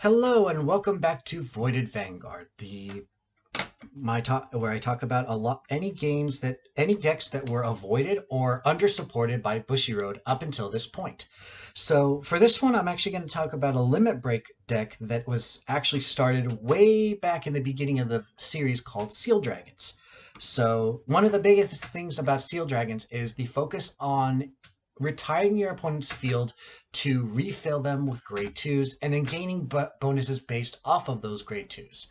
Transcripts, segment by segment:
Hello and welcome back to Voided Vanguard, where I talk about any decks that were avoided or undersupported by Bushiroad up until this point. So for this one, I'm actually going to talk about a limit break deck that was actually started way back in the beginning of the series called Seal Dragons. So one of the biggest things about Seal Dragons is the focus on retiring your opponent's field to refill them with grade 2s and then gaining bonuses based off of those grade 2s.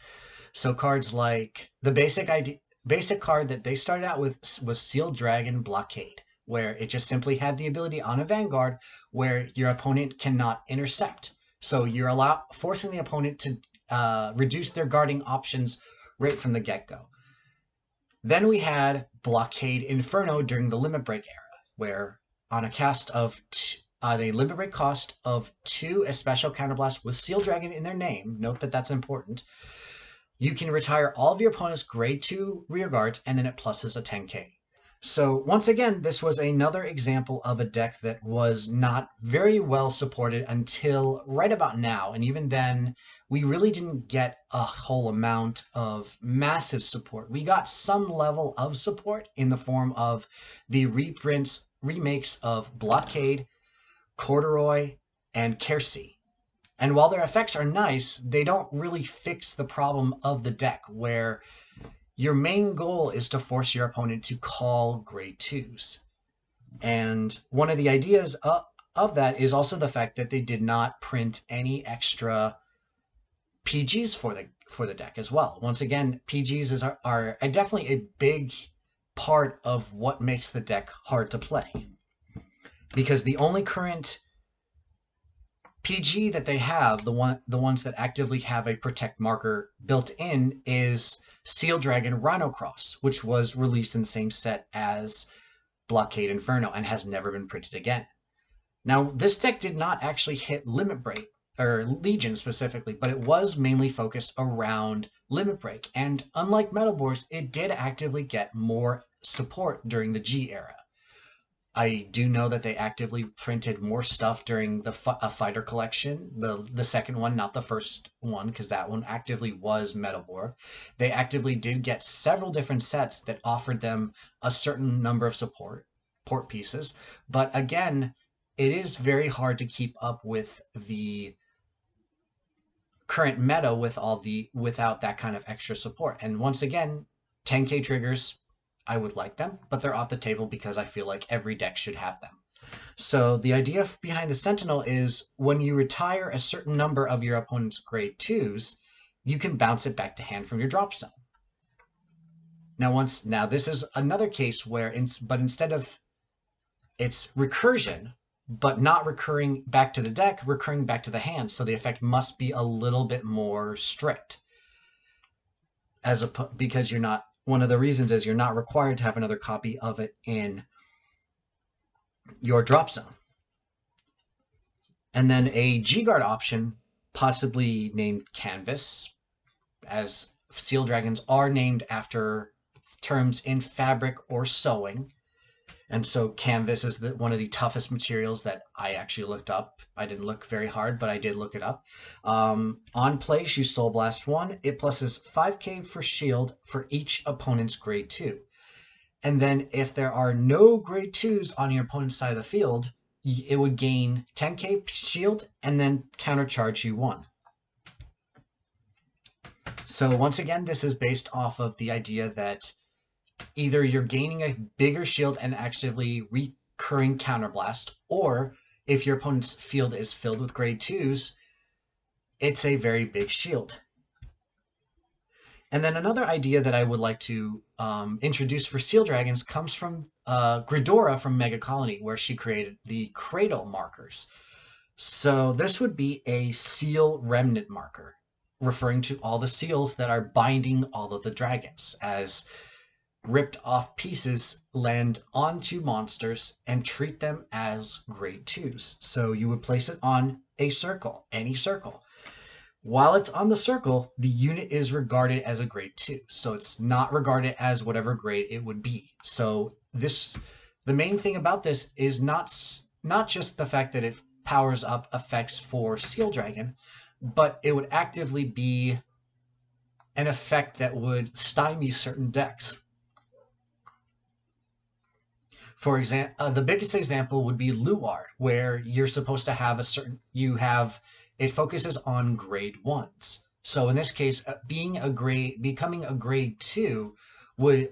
So cards like the basic card that they started out with was Seal Dragon Blockade, where it just simply had the ability on a Vanguard where your opponent cannot intercept. So you're forcing the opponent to reduce their guarding options right from the get-go. Then we had Blockade Inferno during the Limit Break era, where on a limit break cost of 2, a special counterblast with Seal Dragon in their name, note that that's important, you can retire all of your opponent's grade 2 rear guards, and then it pluses a 10k. So once again, this was another example of a deck that was not very well supported until right about now, and even then, we really didn't get a whole amount of massive support. We got some level of support in the form of the remakes of Blockade, Corduroy, and Kiersey. And while their effects are nice, they don't really fix the problem of the deck, where your main goal is to force your opponent to call grade 2s. And one of the ideas of that is also the fact that they did not print any extra PGs for the deck as well. Once again, PGs are definitely a big part of what makes the deck hard to play, because the only current PG that they have, the ones that actively have a protect marker built in, is Seal Dragon Rhino Cross, which was released in the same set as Blockade Inferno and has never been printed again. Now, this deck did not actually hit Limit Break, or Legion specifically, but it was mainly focused around Limit Break, and unlike Metal Boars, it did actively get more support during the G era. I do know that they actively printed more stuff during the Fighter collection, the second one, not the first one, because that one actively was Metal Boar. They actively did get several different sets that offered them a certain number of support pieces, but again, it is very hard to keep up with the current meta without that kind of extra support. And once again, 10k triggers, I would like them, but they're off the table because I feel like every deck should have them. So the idea behind the Sentinel is when you retire a certain number of your opponent's grade 2s, you can bounce it back to hand from your drop zone. Now this is another case where instead of it's recursion, but not recurring back to the deck, recurring back to the hand, so the effect must be a little bit more strict. Because you're not, one of the reasons is you're not required to have another copy of it in your drop zone. And then a G-Guard option, possibly named Canvas, as Seal Dragons are named after terms in fabric or sewing. And so Canvas is one of the toughest materials that I actually looked up. I didn't look very hard, but I did look it up. On place, you Soul Blast 1. It pluses 5k for shield for each opponent's grade 2. And then if there are no grade 2s on your opponent's side of the field, it would gain 10k shield and then countercharge you 1. So once again, this is based off of the idea that either you're gaining a bigger shield and actively recurring counterblast, or if your opponent's field is filled with grade 2s, it's a very big shield. And then another idea that I would like to introduce for Seal Dragons comes from Gridora from Mega Colony, where she created the Cradle markers. So this would be a Seal Remnant marker, referring to all the seals that are binding all of the dragons, as ripped off pieces land onto monsters and treat them as grade 2s. So you would place it on a circle, any circle. While it's on the circle, the unit is regarded as a grade 2. So it's not regarded as whatever grade it would be. So the main thing about this is not just the fact that it powers up effects for Seal Dragon, but it would actively be an effect that would stymie certain decks. For example, the biggest example would be Luard, where you're supposed to have it focuses on grade ones. So in this case, becoming a grade 2 would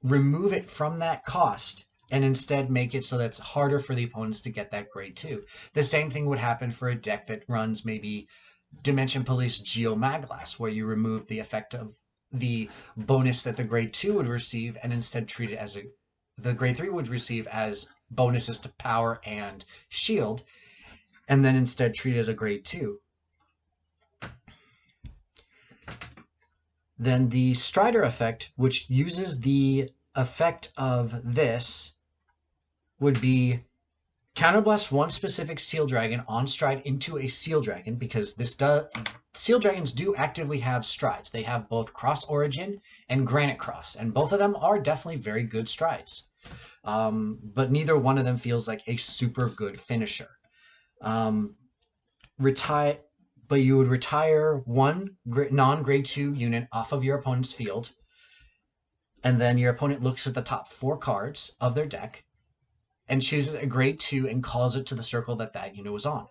remove it from that cost and instead make it so that it's harder for the opponents to get that grade 2. The same thing would happen for a deck that runs maybe Dimension Police Geomaglass, where you remove the effect of the bonus that the grade 2 would receive and instead treat it as the grade 3 would receive as bonuses to power and shield, and then instead treat it as a grade 2. Then the Strider effect, which uses the effect of this, would be counterblast one specific Seal Dragon on stride into a Seal Dragon, because Seal Dragons do actively have strides. They have both Crossorigin and Granite Cross, and both of them are definitely very good strides. But neither one of them feels like a super good finisher. But you would retire one non-grade 2 unit off of your opponent's field, and then your opponent looks at the top 4 cards of their deck and chooses a grade 2 and calls it to the circle that unit was on.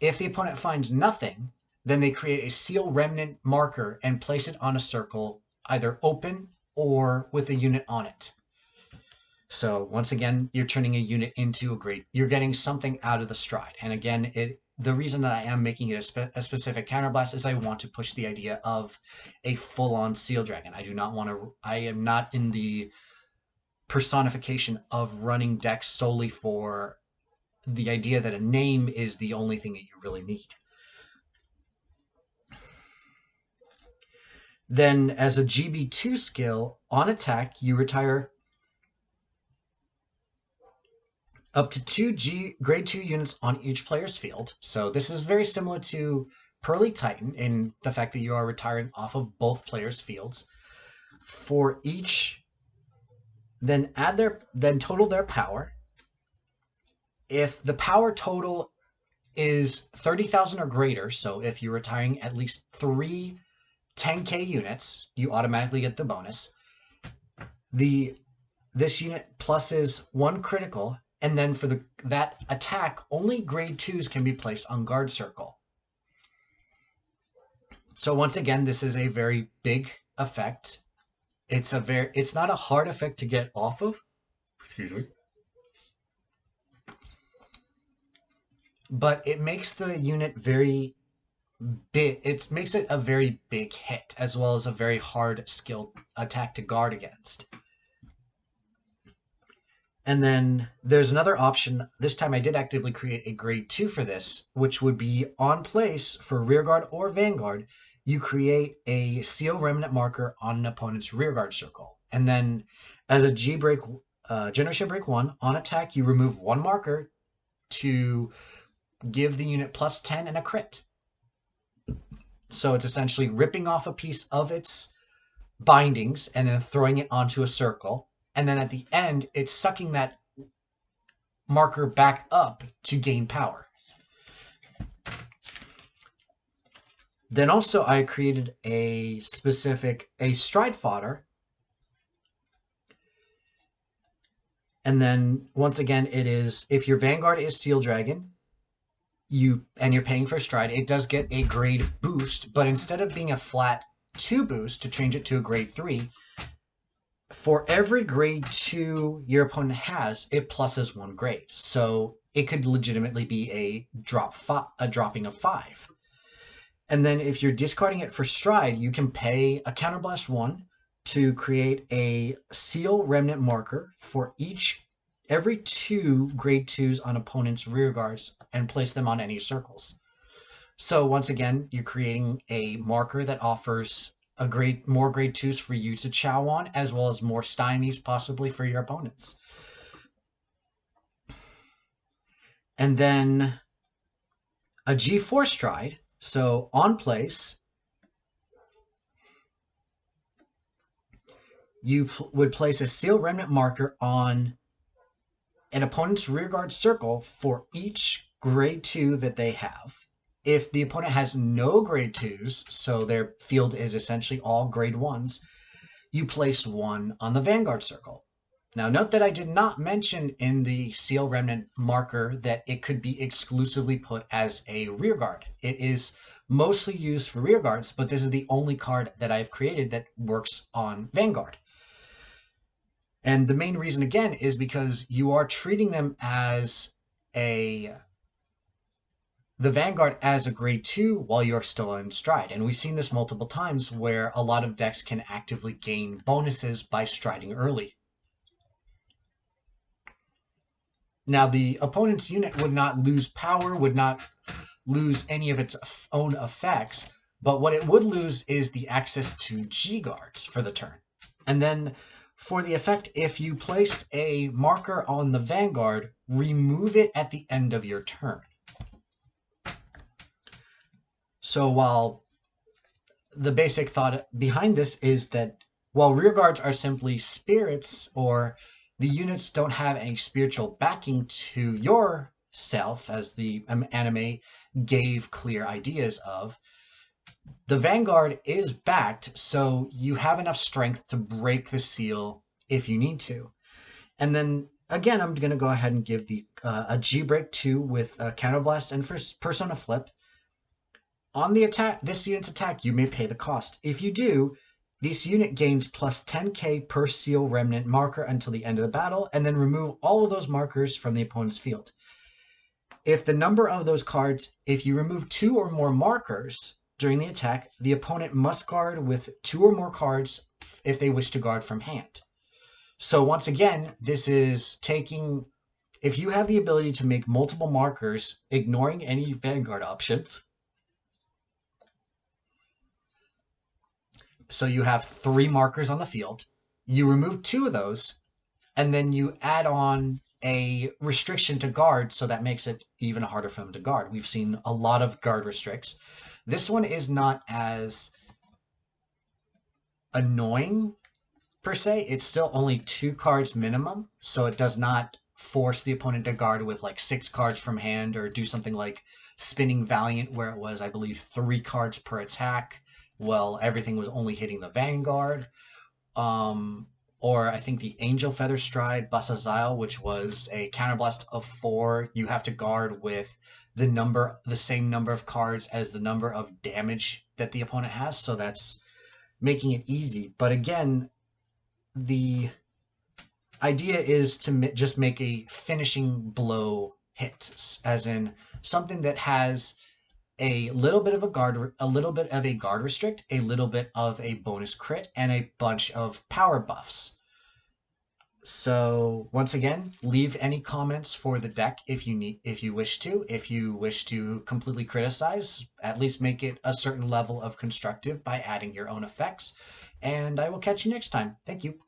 If the opponent finds nothing, then they create a Seal Remnant marker and place it on a circle, either open or with a unit on it. So once again, you're turning a unit into a grade. You're getting something out of the stride. And again, the reason that I am making it a specific counterblast is I want to push the idea of a full-on Seal Dragon. I am not in the personification of running decks solely for the idea that a name is the only thing that you really need. Then as a GB2 skill, on attack, you retire up to 2 grade 2 units on each player's field. So this is very similar to Pearly Titan in the fact that you are retiring off of both players' fields. For each, then total their power. If the power total is 30,000 or greater, so if you're retiring at least 3 10k units, you automatically get the bonus. This unit pluses 1 critical, and then for that attack, only grade 2s can be placed on guard circle. So once again, this is a very big effect. It's not a hard effect to get off of. Excuse me. But it makes the unit very big. It makes it a very big hit, as well as a very hard skill attack to guard against. And then there's another option. This time I did actively create a grade 2 for this, which would be on place for Rearguard or Vanguard. You create a Seal Remnant marker on an opponent's Rearguard circle. And then as a Generation Break 1, on attack, you remove 1 marker to give the unit plus 10 and a crit. So it's essentially ripping off a piece of its bindings and then throwing it onto a circle. And then at the end, it's sucking that marker back up to gain power. Then also I created a stride fodder. And then once again, it is, if your Vanguard is Seal Dragon, you're paying for stride, it does get a grade boost, but instead of being a flat 2 boost to change it to a grade 3, for every grade 2 your opponent has, it pluses 1 grade. So it could legitimately be a dropping of 5. And then if you're discarding it for stride, you can pay a counterblast 1 to create a Seal Remnant marker for every 2 grade 2s on opponent's rear guards and place them on any circles. So once again, you're creating a marker that offers more grade 2s for you to chow on, as well as more stymies possibly for your opponents. And then a G4 stride. So on place, you would place a Seal Remnant marker on an opponent's rearguard circle for each grade 2 that they have. If the opponent has no grade 2s, so their field is essentially all grade 1s, you place 1 on the Vanguard circle. Now, note that I did not mention in the Seal Remnant marker that it could be exclusively put as a rearguard. It is mostly used for rearguards, but this is the only card that I've created that works on Vanguard. And the main reason, again, is because you are treating them as the Vanguard as a grade 2 while you're still in stride. And we've seen this multiple times where a lot of decks can actively gain bonuses by striding early. Now, the opponent's unit would not lose power, would not lose any of its own effects, but what it would lose is the access to G guards for the turn. And then for the effect, if you placed a marker on the Vanguard, remove it at the end of your turn. So while the basic thought behind this is that while rearguards are simply spirits, or the units don't have any spiritual backing to yourself, as the anime gave clear ideas of, the Vanguard is backed, so you have enough strength to break the seal if you need to. And then, again, I'm going to go ahead and give the a G-Break 2 with a Counterblast and for Persona Flip. On the attack, this unit's attack, you may pay the cost. If you do, this unit gains plus 10k per Seal Remnant marker until the end of the battle, and then remove all of those markers from the opponent's field. If the number of those cards, if you remove 2 or more markers during the attack, the opponent must guard with 2 or more cards if they wish to guard from hand. So once again, this is taking, if you have the ability to make multiple markers, ignoring any Vanguard options, so you have 3 markers on the field, you remove 2 of those, and then you add on a restriction to guard, so that makes it even harder for them to guard. We've seen a lot of guard restricts. This one is not as annoying, per se. It's still only 2 cards minimum, so it does not force the opponent to guard with like 6 cards from hand, or do something like Spinning Valiant, where it was, I believe, 3 cards per attack. Well, everything was only hitting the Vanguard. Or I think the Angel Feather Stride Basazile, which was a counterblast of 4. You have to guard with the same number of cards as the number of damage that the opponent has. So that's making it easy. But again, the idea is to just make a finishing blow hit, as in something that has a little bit of a guard restrict, a little bit of a bonus crit, and a bunch of power buffs. So once again, leave any comments for the deck if you wish to. If you wish to completely criticize, at least make it a certain level of constructive by adding your own effects. And I will catch you next time. Thank you.